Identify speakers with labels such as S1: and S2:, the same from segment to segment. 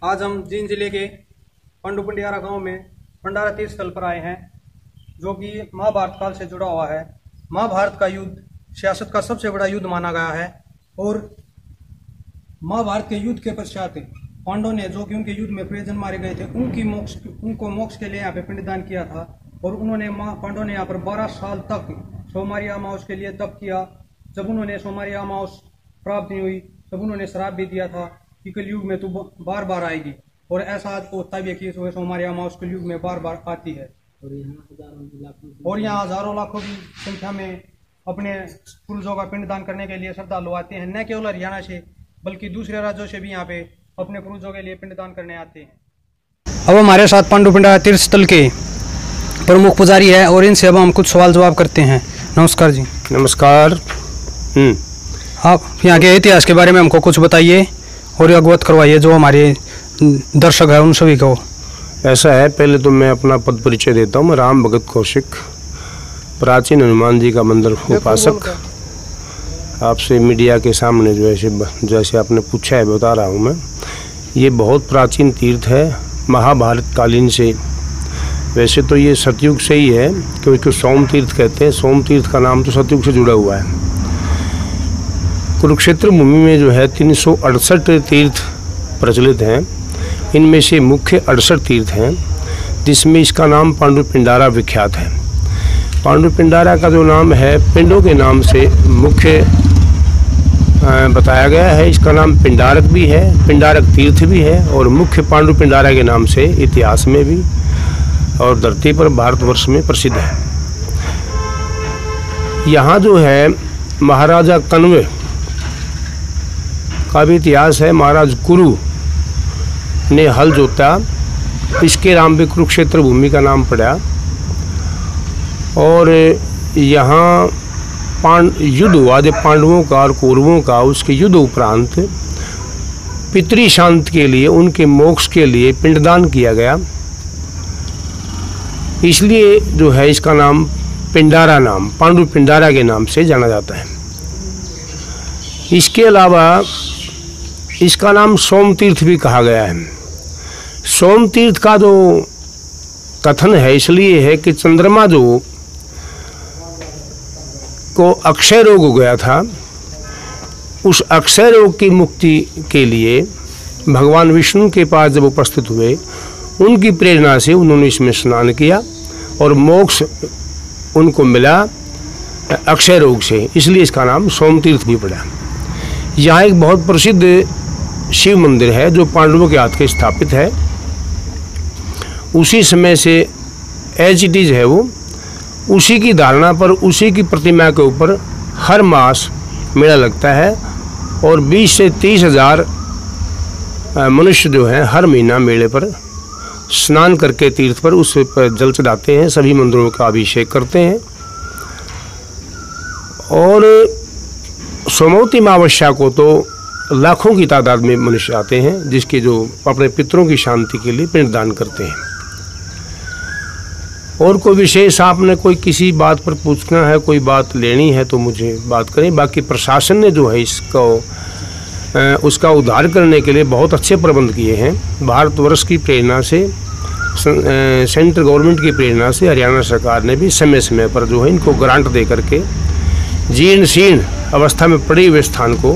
S1: आज हम जींद जिले के पंडुपंडियारा गांव में भंडारा तीर्थ स्थल पर आए हैं, जो कि महाभारत काल से जुड़ा हुआ है। महाभारत का युद्ध सियासत का सबसे बड़ा युद्ध माना गया है और महाभारत के युद्ध के पश्चात पांडवों ने, जो कि उनके युद्ध में प्रियजन मारे गए थे, उनको मोक्ष के लिए यहाँ पे पिंडदान किया था। और उन्होंने पांडवों ने यहाँ पर 12 साल तक सोमवारी अमावस के लिए तप किया। जब उन्होंने सोमवारी अमावस प्राप्त नहीं हुई तब उन्होंने श्राप भी दिया था कि कलयुग में तू बार बार आएगी, और ऐसा होता भी है कि सोमवारी अमावस कलयुग में बार बार आती है। और यहाँ हजारों लाखों की संख्या में अपने पूर्वजों का पिंडदान करने के लिए श्रद्धालु आते हैं। न केवल हरियाणा से बल्कि दूसरे राज्यों से भी यहाँ पे अपने पूर्वजों के लिए पिंडदान करने आते हैं। अब हमारे साथ पंडुपंडियारा तीर्थ स्थल के प्रमुख पुजारी है और इनसे अब हम कुछ सवाल जवाब करते हैं। नमस्कार जी।
S2: नमस्कार।
S1: आप यहाँ के इतिहास के बारे में हमको कुछ बताइए और अवगत करवाइए जो हमारे दर्शक है उन सभी को।
S2: ऐसा है, पहले तो मैं अपना पद परिचय देता हूँ। मैं राम भगत कौशिक, प्राचीन हनुमान जी का मंदिर उपासक। आपसे मीडिया के सामने जैसे आपने पूछा है बता रहा हूँ मैं। ये बहुत प्राचीन तीर्थ है, महाभारत कालीन से। वैसे तो ये सतयुग से ही है, क्योंकि सोम तीर्थ कहते हैं। सोम तीर्थ का नाम तो सतयुग से जुड़ा हुआ है। कुरुक्षेत्र भूमि में जो है 368 तीर्थ प्रचलित हैं। इनमें से मुख्य 68 तीर्थ हैं, जिसमें इसका नाम पांडुपिंडारा विख्यात है। पांडुपिंडारा का जो नाम है पिंडों के नाम से मुख्य बताया गया है। इसका नाम पिंडारक भी है, पिंडारक तीर्थ भी है, और मुख्य पांडुपिंडारा के नाम से इतिहास में भी और धरती पर भारतवर्ष में प्रसिद्ध है। यहाँ जो है महाराजा कण्व का भी इतिहास है। महाराज कुरु ने हल जोता, इसके नाम पे कुरुक्षेत्र भूमि का नाम पड़ा। और यहाँ युद्ध हुआ जब पांडवों का और कौरवों का। उसके युद्ध उपरांत पितृ शांति के लिए, उनके मोक्ष के लिए पिंडदान किया गया। इसलिए जो है इसका नाम पिंडारा, नाम पांडुपिंडारा के नाम से जाना जाता है। इसके अलावा इसका नाम सोम तीर्थ भी कहा गया है। सोम तीर्थ का जो कथन है इसलिए है कि चंद्रमा जो को अक्षय रोग हो गया था, उस अक्षय रोग की मुक्ति के लिए भगवान विष्णु के पास जब उपस्थित हुए, उनकी प्रेरणा से उन्होंने इसमें स्नान किया और मोक्ष उनको मिला अक्षय रोग से। इसलिए इसका नाम सोम तीर्थ भी पड़ा। यहाँ एक बहुत प्रसिद्ध शिव मंदिर है जो पांडवों के हाथ के स्थापित है। उसी समय से एज इट इज है वो। उसी की धारणा पर, उसी की प्रतिमा के ऊपर हर मास मेला लगता है और 20 से 30 हज़ार मनुष्य जो हैं हर महीना मेले पर स्नान करके तीर्थ पर उस पर जल चढ़ाते हैं। सभी मंदिरों का अभिषेक करते हैं। और सोमवती अमावस्या को तो लाखों की तादाद में मनुष्य आते हैं, जिसके जो अपने पितरों की शांति के लिए पिंडदान करते हैं। और कोई विशेष आपने कोई किसी बात पर पूछना है, कोई बात लेनी है तो मुझे बात करें। बाकी प्रशासन ने जो है इसको उसका उद्धार करने के लिए बहुत अच्छे प्रबंध किए हैं। भारतवर्ष की प्रेरणा से, सेंट्रल गवर्नमेंट की प्रेरणा से हरियाणा सरकार ने भी समय समय पर जो है इनको ग्रांट दे करके जीर्ण शीर्ण अवस्था में पड़े हुए स्थान को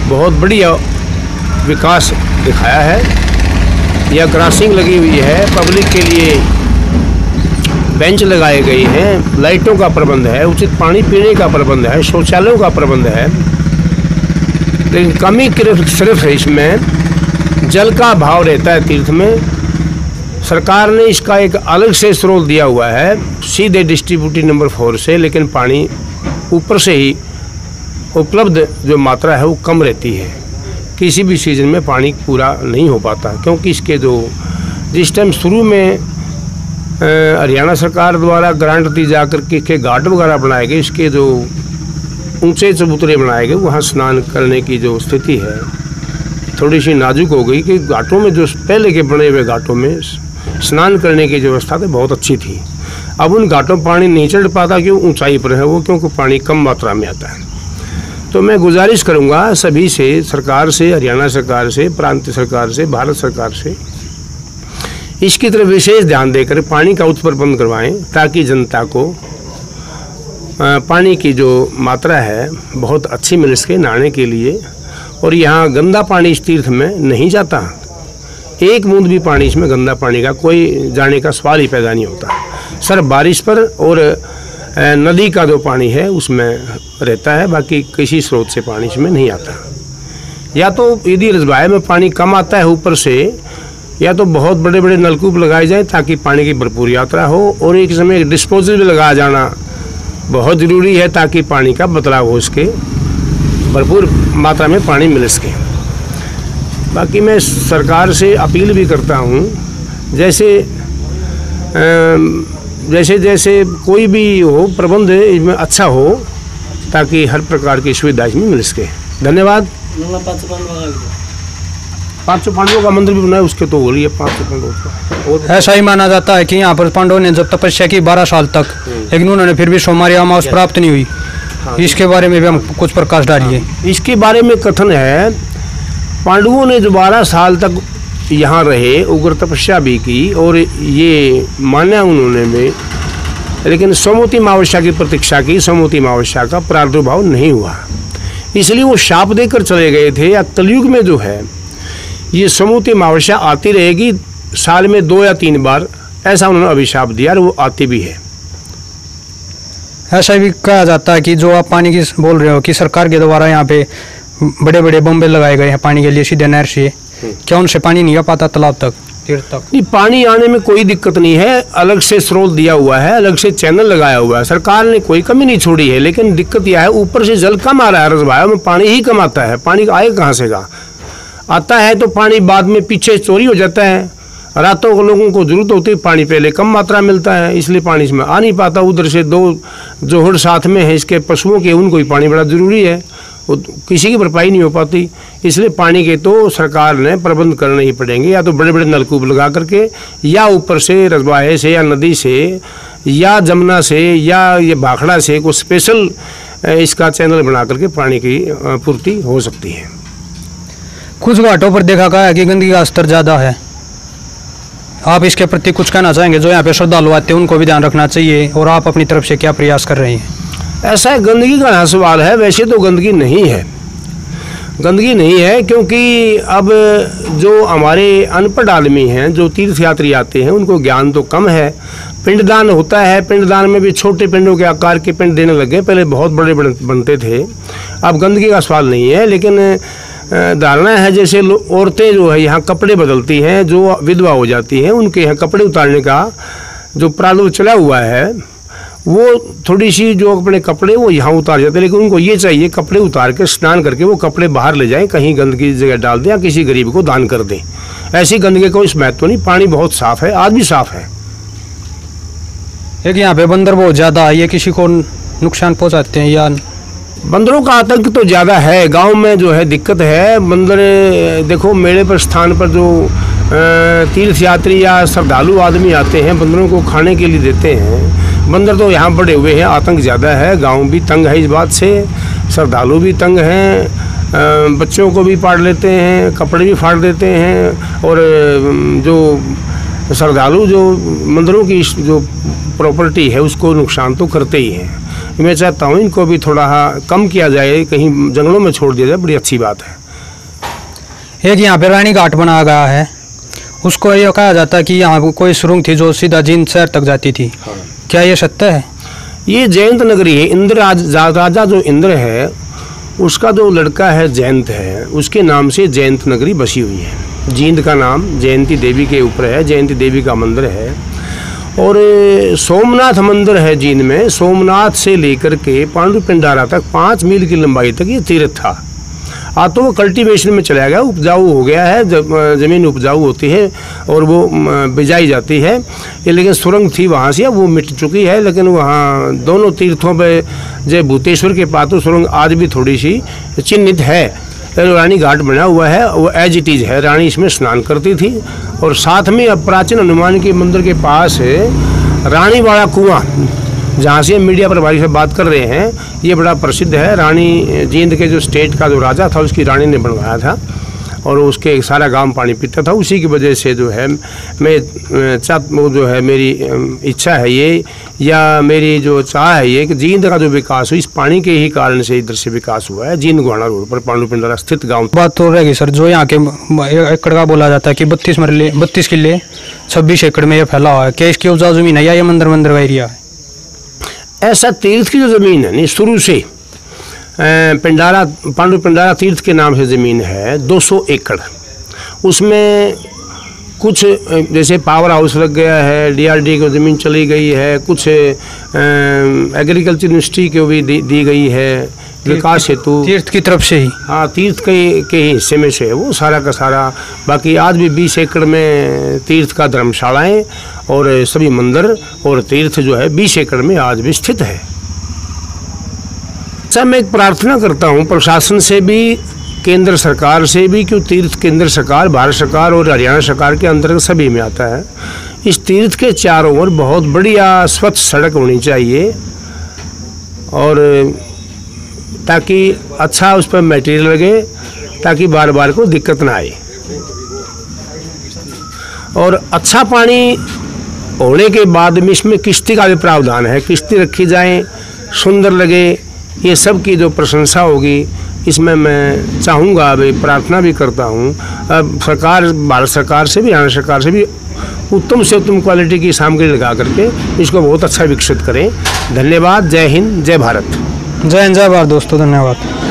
S2: बहुत बढ़िया विकास दिखाया है। यह क्रॉसिंग लगी हुई है, पब्लिक के लिए बेंच लगाए गए हैं, लाइटों का प्रबंध है, उचित पानी पीने का प्रबंध है, शौचालयों का प्रबंध है। लेकिन कमी सिर्फ है इसमें जल का अभाव रहता है तीर्थ में। सरकार ने इसका एक अलग से स्रोत दिया हुआ है, सीधे डिस्ट्रीब्यूटर नंबर 4 से, लेकिन पानी ऊपर से ही उपलब्ध जो मात्रा है वो कम रहती है। किसी भी सीजन में पानी पूरा नहीं हो पाता, क्योंकि इसके जो जिस टाइम शुरू में हरियाणा सरकार द्वारा ग्रांट दी जाकर के घाट वगैरह बनाए गए, इसके जो ऊंचे चबूतरे बनाए गए, वहाँ स्नान करने की जो स्थिति है थोड़ी सी नाजुक हो गई। कि घाटों में जो पहले के बने हुए घाटों में स्नान करने की जो व्यवस्था थी बहुत अच्छी थी। अब उन घाटों पानी नहीं चढ़ पाता, क्यों ऊंचाई पर है वो, क्योंकि पानी कम मात्रा में आता है। तो मैं गुजारिश करूंगा सभी से, सरकार से, हरियाणा सरकार से, प्रांतीय सरकार से, भारत सरकार से, इसकी तरफ विशेष ध्यान देकर पानी का उत्पादन बंद करवाएं, ताकि जनता को पानी की जो मात्रा है बहुत अच्छी मिल सके नहाने के लिए। और यहाँ गंदा पानी इस तीर्थ में नहीं जाता, एक बूंद भी पानी इसमें गंदा पानी का कोई जाने का सवाल ही पैदा नहीं होता। सिर्फ बारिश पर और नदी का जो पानी है उसमें रहता है, बाकी किसी स्रोत से पानी इसमें नहीं आता। या तो यदि रजवाए में पानी कम आता है ऊपर से, या तो बहुत बड़े बड़े नलकूप लगाए जाएं ताकि पानी की भरपूर यात्रा हो, और एक समय डिस्पोजल भी लगाया जाना बहुत ज़रूरी है ताकि पानी का बदलाव हो सके, भरपूर मात्रा में पानी मिल सके। बाकी मैं सरकार से अपील भी करता हूँ, जैसे कोई भी हो प्रबंध इसमें अच्छा हो ताकि हर प्रकार की सुविधा इसमें मिल सके। धन्यवाद। 500 पांडवों का मंदिर भी बना है, उसके तो हो रही है 500 पांडवों का। और
S1: ऐसा ही माना जाता है कि यहाँ पर पांडवों ने जब तपस्या की 12 साल तक, लेकिन उन्होंने फिर भी सोमवारी अमावस प्राप्त नहीं हुई। इसके बारे में भी हम कुछ प्रकाश डालिए।
S2: इसके बारे में कथन है, पांडवों ने जो 12 साल तक यहाँ रहे, उग्र तपस्या भी की, और ये माना उन्होंने में, लेकिन सोमवती अमावस्या की प्रतीक्षा की, सोमवती अमावस्या का प्रादुर्भाव नहीं हुआ, इसलिए वो शाप देकर चले गए थे। या कलयुग में जो है ये सोमवती अमावस्या आती रहेगी, साल में 2 या 3 बार, ऐसा उन्होंने अभिशाप दिया, और वो आती भी है।
S1: ऐसा भी कहा जाता है कि जो आप पानी की बोल रहे हो कि सरकार के द्वारा यहाँ पे बड़े बड़े बम्बे लगाए गए हैं पानी के लिए सीधे नहर से, क्या उनसे पानी नहीं आ पाता तालाब तक, तीर्थ तक?
S2: नहीं, पानी आने में कोई दिक्कत नहीं है, अलग से स्रोत दिया हुआ है, अलग से चैनल लगाया हुआ है, सरकार ने कोई कमी नहीं छोड़ी है। लेकिन दिक्कत यह है ऊपर से जल कम आ रहा है, रजवायों में पानी ही कम आता है। पानी आए कहाँ से का आता है, तो पानी बाद में पीछे चोरी हो जाता है। रातों को लोगों को जरूरत होती है पानी, पहले कम मात्रा मिलता है, इसलिए पानी इसमें आ नहीं पाता। उधर से 2 जोहड़ साथ में है इसके पशुओं के, उनको ही पानी बड़ा ज़रूरी है, वो किसी की भरपाई नहीं हो पाती। इसलिए पानी के तो सरकार ने प्रबंध करने ही पड़ेंगे, या तो बड़े बड़े नलकूप लगा करके, या ऊपर से रजवाहे से या नदी से या जमुना से या ये भाखड़ा से कोई स्पेशल इसका चैनल बना करके पानी की पूर्ति हो सकती है।
S1: कुछ घाटों पर देखा गया है कि गंदगी का स्तर ज़्यादा है, आप इसके प्रति कुछ कहना चाहेंगे? जो यहाँ पे श्रद्धालु आते हैं उनको भी ध्यान रखना चाहिए, और आप अपनी तरफ से क्या प्रयास कर रहे हैं?
S2: ऐसा है, गंदगी का सवाल है, वैसे तो गंदगी नहीं है, गंदगी नहीं है, क्योंकि अब जो हमारे अनपढ़ आदमी हैं, जो तीर्थयात्री आते हैं, उनको ज्ञान तो कम है। पिंडदान होता है, पिंडदान में भी छोटे पिंडों के आकार के पिंड देने लगे, पहले बहुत बड़े बनते थे। अब गंदगी का सवाल नहीं है, लेकिन धारणा है जैसे औरतें जो है यहाँ कपड़े बदलती हैं, जो विधवा हो जाती हैं, उनके यहाँ कपड़े उतारने का जो प्रावधान चला हुआ है, वो थोड़ी सी जो अपने कपड़े वो यहाँ उतार जाते हैं, लेकिन उनको ये चाहिए कपड़े उतार के स्नान करके वो कपड़े बाहर ले जाएं, कहीं गंदगी जगह डाल दें या किसी गरीब को दान कर दें। ऐसी गंदगी को इस महत्व नहीं, पानी बहुत साफ है, आज भी साफ है।
S1: एक यहाँ पे बंदर बहुत ज़्यादा है, ये किसी को नुकसान पहुँचाते हैं या?
S2: बंदरों का आतंक तो ज़्यादा है, गांव में जो है दिक्कत है। बंदर देखो, मेले पर स्थान पर जो तीर्थयात्री या श्रद्धालु आदमी आते हैं, बंदरों को खाने के लिए देते हैं। बंदर तो यहाँ बड़े हुए हैं, आतंक ज़्यादा है, गांव भी तंग है इस बात से, श्रद्धालु भी तंग हैं, बच्चों को भी पाड़ लेते हैं, कपड़े भी फाड़ देते हैं, और जो श्रद्धालु जो मंदिरों की जो प्रॉपर्टी है उसको नुकसान तो करते ही हैं। मैं चाहता हूँ इनको भी थोड़ा कम किया जाए, कहीं जंगलों में छोड़ दिया जाए, बड़ी अच्छी बात है।
S1: एक यहाँ पे रानी घाट बनाया गया है, उसको ये कहा जाता है कि यहाँ कोई सुरंग थी जो सीधा जींद शहर तक जाती थी। हाँ। क्या ये सत्य है?
S2: ये जयंत नगरी है। इंद्र राजा जो इंद्र है उसका जो लड़का है जयंत है, उसके नाम से जयंत नगरी बसी हुई है। जींद का नाम जयंती देवी के ऊपर है, जयंती देवी का मंदिर है। और सोमनाथ मंदिर है जींद में, सोमनाथ से लेकर के पांडु पिंडारा तक 5 मील की लंबाई तक ये तीर्थ था। तो वो कल्टीवेशन में चला गया, उपजाऊ हो गया है, ज़मीन उपजाऊ होती है और वो बिजाई जाती है। ये लेकिन सुरंग थी वहाँ से, वो मिट चुकी है, लेकिन वहाँ दोनों तीर्थों पे जय भूतेश्वर के पास तो सुरंग आज भी थोड़ी सी चिन्हित है। रानी घाट बना हुआ है, वो एज इट इज़ है, रानी इसमें स्नान करती थी। और साथ में अब प्राचीन हनुमान के मंदिर के पास है रानी वाला कुआं, जहाँ से मीडिया प्रभारी से बात कर रहे हैं, ये बड़ा प्रसिद्ध है। रानी जींद के जो स्टेट का जो राजा था उसकी रानी ने बनवाया था और उसके सारा गांव पानी पीता था। उसी की वजह से जो है मैं जो है मेरी इच्छा है ये, या मेरी जो चाह है ये कि जींद का जो विकास हो इस पानी के ही कारण से इधर से विकास हुआ है। जींद गोहाना रोड पर पांडु पिंडारा स्थित गाँव।
S3: बात तो रहेगी सर, जो यहाँ के एकड़ का बोला जाता है कि 32 किले 26 एकड़ में ये फैला हुआ है, क्या इसकी उपजाऊ जमीन है या ये मंदिर का एरिया है?
S2: ऐसा तीर्थ की जो ज़मीन है नहीं, शुरू से पिंडारा पांडु पिंडारा तीर्थ के नाम से ज़मीन है 200 एकड़। उसमें कुछ जैसे पावर हाउस लग गया है, DRD को ज़मीन चली गई है, कुछ एग्रीकल्चर यूनिवर्सिटी को भी दी गई है विकास हेतु,
S3: तीर्थ की तरफ से ही।
S2: हाँ, तीर्थ के ही हिस्से में से है वो सारा का सारा। बाकी आज भी 20 एकड़ में तीर्थ का धर्मशालाएँ और सभी मंदिर और तीर्थ जो है 20 एकड़ में आज भी स्थित है। सर, मैं एक प्रार्थना करता हूँ प्रशासन से भी, केंद्र सरकार से भी, क्यों तीर्थ केंद्र सरकार, भारत सरकार और हरियाणा सरकार के अंतर्गत सभी में आता है। इस तीर्थ के चारों ओर बहुत बढ़िया स्वच्छ सड़क होनी चाहिए और ताकि अच्छा उस पर मटेरियल लगे, ताकि बार बार को दिक्कत ना आए। और अच्छा पानी होने के बाद में इसमें किश्ती का भी प्रावधान है, किश्ती रखी जाए, सुंदर लगे, ये सब की जो प्रशंसा होगी इसमें मैं चाहूँगा, अभी प्रार्थना भी करता हूँ सरकार, भारत सरकार से भी, हरियाणा सरकार से भी उत्तम से उत्तम क्वालिटी की सामग्री लगा करके इसको बहुत अच्छा विकसित करें। धन्यवाद। जय हिंद, जय भारत।
S3: जय हिंद, जय भारत दोस्तों, धन्यवाद।